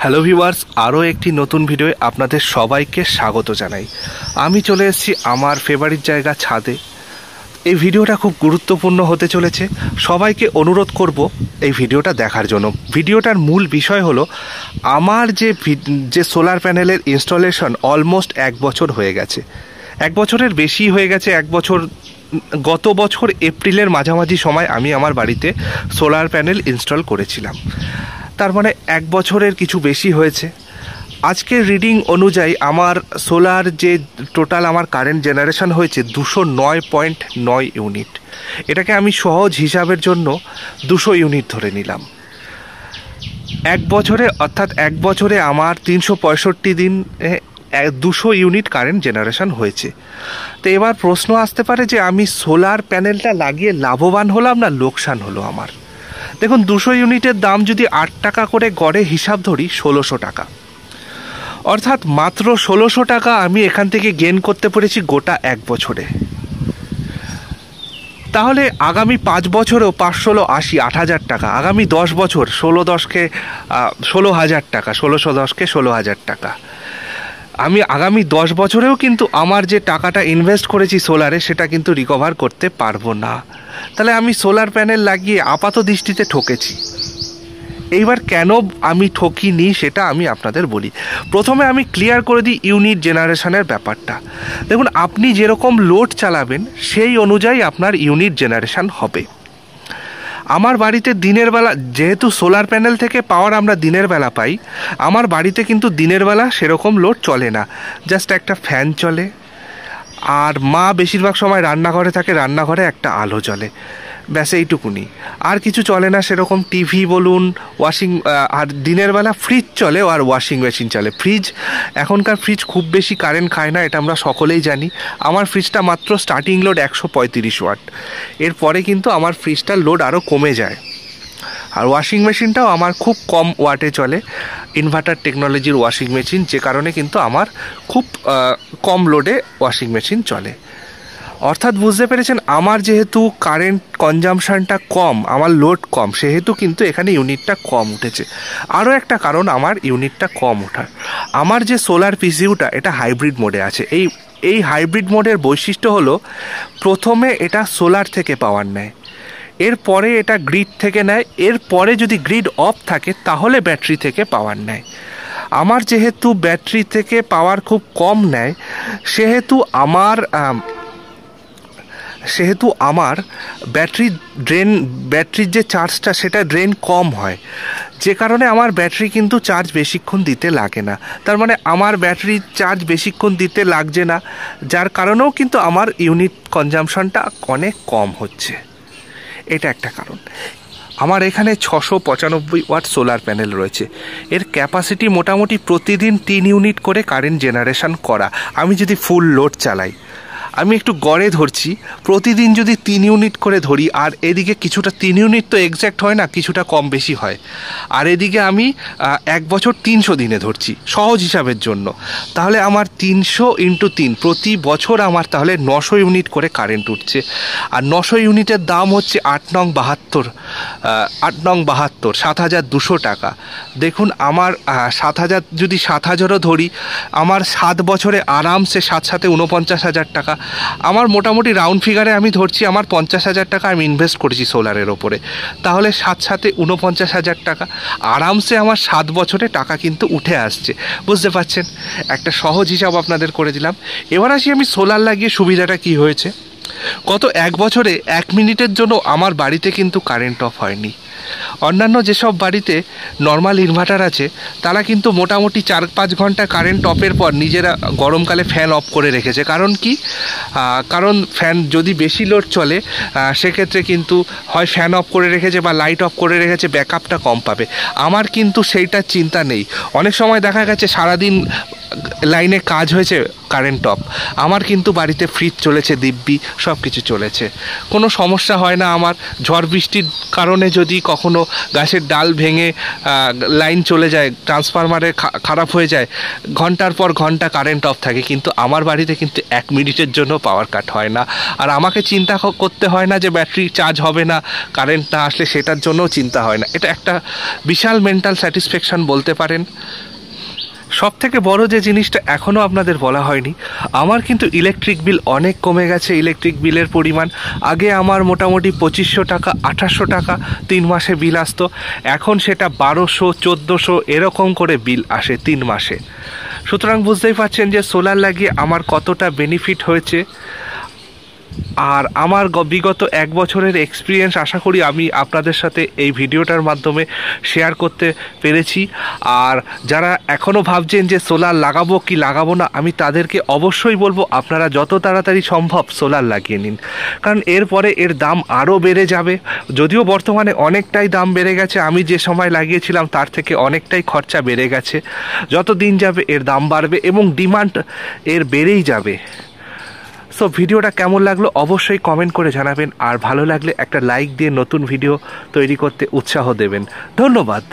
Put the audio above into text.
Hello viewers, আরও একটি নতুন ভিডিওয়ে আপনাদের সবাইকে স্বাগত জানাই। আমি চলে এসেছি আমার ফেভারিট জায়গা ছাদে। এই ভিডিওটা খুব গুরুত্বপূর্ণ হতে চলেছে, সবাইকে অনুরোধ করব এই ভিডিওটা দেখার জন্য। ভিডিওটার মূল বিষয় হলো আমার যে সোলার প্যানেলের ইনস্টলেশন অলমোস্ট 1 বছর হয়ে গেছে, 1 বছরের বেশি হয়ে গেছে। 1 বছর, গত বছর এপ্রিলের মাঝামাঝি সময় আমি আমার বাড়িতে সোলার প্যানেল ইনস্টল করেছিলাম। তার মানে 1 বছরের কিছু বেশি হয়েছে। আজকের রিডিং অনুযায়ী আমার সোলার যে টোটাল আমার কারেন্ট জেনারেশন হয়েছে 209.9 ইউনিট। এটাকে আমি সহজ হিসাবের জন্য 200 ইউনিট ধরে নিলাম। 1 বছরে, অর্থাৎ 1 বছরে আমার 365 দিন 200 ইউনিট কারেন্ট জেনারেশন হয়েছে। তো এবার প্রশ্ন আসতে পারে যে আমি সোলার প্যানেলটা লাগিয়ে লাভবান হলাম না লোকসান হলো আমার। দেখুন, 200 ইউনিটের দাম যদি 8 টাকা করে গড়ে হিসাব ধরি, 1600 টাকা, অর্থাৎ মাত্র 1600 টাকা আমি এখান থেকে গেন করতে পেরেছি গোটা 1 বছরে। তাহলে আগামী 5 বছরেও 5 16 80 8000 টাকা, আগামী 10 বছর 1610কে 16,000 টাকা, 1610কে 16,000 টাকা। আমি আগামী 10 বছরেও কিন্তু আমার যে টাকাটা ইনভেস্ট করেছি সোলারে সেটা কিন্তু রিকভার করতে পারবো না। তাহলে আমি সোলার প্যানেল লাগিয়ে আপাত দৃষ্টিতে ঠকেছি। এইবার কেন আমি ঠকিনি সেটা আমি আপনাদের বলি। প্রথমে আমি ক্লিয়ার করে দিই ইউনিট জেনারেশনের ব্যাপারটা। দেখুন, আপনি যেরকম লোড চালাবেন সেই অনুযায়ী আপনার ইউনিট জেনারেশন হবে। আমার বাড়িতে দিনের বেলা, যেহেতু সোলার প্যানেল থেকে পাওয়ার আমরা দিনের বেলা পাই, আমার বাড়িতে কিন্তু দিনের বেলা সেরকম লোড চলে না। জাস্ট একটা ফ্যান চলে, আর মা বেশিরভাগ সময় রান্নাঘরে থাকে, রান্নাঘরে একটা আলো জ্বলে, ব্যাস এইটুকুনি। আর কিছু চলে না সেরকম। টিভি বলুন, ওয়াশিং, আর দিনের বেলা ফ্রিজ চলে আর ওয়াশিং মেশিন চলে। ফ্রিজ, এখনকার ফ্রিজ খুব বেশি কারেন্ট খায় না, এটা আমরা সকলেই জানি। আমার ফ্রিজটা মাত্র স্টার্টিং লোড 135 ওয়াট, এরপরে কিন্তু আমার ফ্রিজটার লোড আরও কমে যায়। আর ওয়াশিং মেশিনটাও আমার খুব কম ওয়াটে চলে, ইনভার্টার টেকনোলজির ওয়াশিং মেশিন, যে কারণে কিন্তু আমার খুব কম লোডে ওয়াশিং মেশিন চলে। অর্থাৎ বুঝতে পেরেছেন, আমার যেহেতু কারেন্ট কনজামশানটা কম, আমার লোড কম, সেহেতু কিন্তু এখানে ইউনিটটা কম উঠেছে। আরও একটা কারণ আমার ইউনিটটা কম ওঠার, আমার যে সোলার পিসিইউটা এটা হাইব্রিড মোডে আছে। এই হাইব্রিড মোডের বৈশিষ্ট্য হলো, প্রথমে এটা সোলার থেকে পাওয়ার নেয়, এরপরে এটা গ্রিড থেকে নেয়, এরপরে যদি গ্রিড অফ থাকে তাহলে ব্যাটারি থেকে পাওয়ার নেয়। আমার যেহেতু ব্যাটারি থেকে পাওয়ার খুব কম নেয়, সেহেতু আমার ব্যাটারির যে চার্জটা সেটা ড্রেন কম হয়, যে কারণে আমার ব্যাটারি কিন্তু চার্জ বেশিক্ষণ দিতে লাগে না। তার মানে আমার ব্যাটারির চার্জ বেশিক্ষণ দিতে লাগছে না, যার কারণেও কিন্তু আমার ইউনিট কনজামশনটা অনেক কম হচ্ছে। এটা একটা কারণ। আমার এখানে 695 ওয়াট সোলার প্যানেল রয়েছে। এর ক্যাপাসিটি মোটামুটি প্রতিদিন 3 ইউনিট করে কারেন্ট জেনারেশন করা। আমি যদি ফুল লোড চালাই, আমি একটু গড়ে ধরছি, প্রতিদিন যদি 3 ইউনিট করে ধরি, আর এদিকে কিছুটা 3 ইউনিট তো এক্স্যাক্ট হয় না, কিছুটা কম বেশি হয়, আর এদিকে আমি 1 বছর 300 দিনে ধরছি সহজ হিসাবের জন্য, তাহলে আমার 300 × 3 প্রতি বছর আমার তাহলে 900 ইউনিট করে কারেন্ট উঠছে। আর 900 ইউনিটের দাম হচ্ছে 8 নং 72, 7,200 টাকা। দেখুন, আমার 7,000, যদি 7,000ও ধরি, আমার 7 বছরে আরামসে 7 7 49,000 টাকা। আমার মোটামুটি রাউন্ড ফিগারে আমি ধরছি আমার 50,000 টাকা আমি ইনভেস্ট করেছি সোলারের ওপরে, তাহলে 7 7 49,000 টাকা আরামসে আমার 7 বছরে টাকা কিন্তু উঠে আসছে। বুঝতে পারছেন, একটা সহজ হিসাব আপনাদের করে দিলাম। এবার আসি আমি সোলার লাগিয়ে সুবিধাটা কি হয়েছে। গত 1 বছরে 1 মিনিটের জন্য আমার বাড়িতে কিন্তু কারেন্ট অফ হয়নি। অন্যান্য যেসব বাড়িতে নর্মাল ইনভার্টার আছে তারা কিন্তু মোটামুটি 4-5 ঘন্টা কারেন্ট অফের পর নিজেরা গরমকালে ফ্যান অফ করে রেখেছে। কারণ কি? কারণ ফ্যান যদি বেশি লোড চলে সেক্ষেত্রে কিন্তু হয় ফ্যান অফ করে রেখেছে বা লাইট অফ করে রেখেছে, ব্যাকআপটা কম পাবে। আমার কিন্তু সেইটার চিন্তা নেই। অনেক সময় দেখা গেছে সারাদিন লাইনে কাজ হয়েছে কারেন্ট অফ। আমার কিন্তু বাড়িতে ফ্রিজ চলেছে, দিব্যি সব কিছু চলেছে, কোনো সমস্যা হয় না আমার। ঝড় বৃষ্টির কারণে যদি কখনো গাছের ডাল ভেঙে লাইন চলে যায়, ট্রান্সফরমারে খারাপ হয়ে যায়, ঘন্টার পর ঘন্টা কারেন্ট অফ থাকে, কিন্তু আমার বাড়িতে কিন্তু 1 মিনিটের জন্য পাওয়ার কাট হয় না। আর আমাকে চিন্তা করতে হয় না যে ব্যাটারি চার্জ হবে না, কারেন্ট না আসলে সেটার জন্যও চিন্তা হয় না। এটা একটা বিশাল মেন্টাল স্যাটিসফ্যাকশন বলতে পারেন। সব থেকে বড় যে জিনিসটা এখনও আপনাদের বলা হয়নি, আমার কিন্তু ইলেকট্রিক বিল অনেক কমে গেছে। ইলেকট্রিক বিলের পরিমাণ, আগে আমার মোটামুটি 2500 টাকা 2800 টাকা 3 মাসে বিল আসতো, এখন সেটা 1200 1400 এরকম করে বিল আসে 3 মাসে। সুতরাং বুঝতেই পারছেন যে সোলার লাগিয়ে আমার কতটা বেনিফিট হয়েছে। আর আমার বিগত 1 বছরের এক্সপিরিয়েন্স আশা করি আমি আপনাদের সাথে এই ভিডিওটার মাধ্যমে শেয়ার করতে পেরেছি। আর যারা এখনও ভাবছেন যে সোলার লাগাবো কি লাগাবো না, আমি তাদেরকে অবশ্যই বলবো আপনারা যত তাড়াতাড়ি সম্ভব সোলার লাগিয়ে নিন, কারণ এরপরে এর দাম আরও বেড়ে যাবে। যদিও বর্তমানে অনেকটাই দাম বেড়ে গেছে, আমি যে সময় লাগিয়েছিলাম তার থেকে অনেকটাই খরচা বেড়ে গেছে। যত দিন যাবে এর দাম বাড়বে এবং ডিমান্ড এর বেড়েই যাবে। সো ভিডিওটা কেমন লাগলো অবশ্যই কমেন্ট করে জানাবেন, আর ভালো লাগলে একটা লাইক দিয়ে নতুন ভিডিও তৈরি করতে উৎসাহ দেবেন। ধন্যবাদ।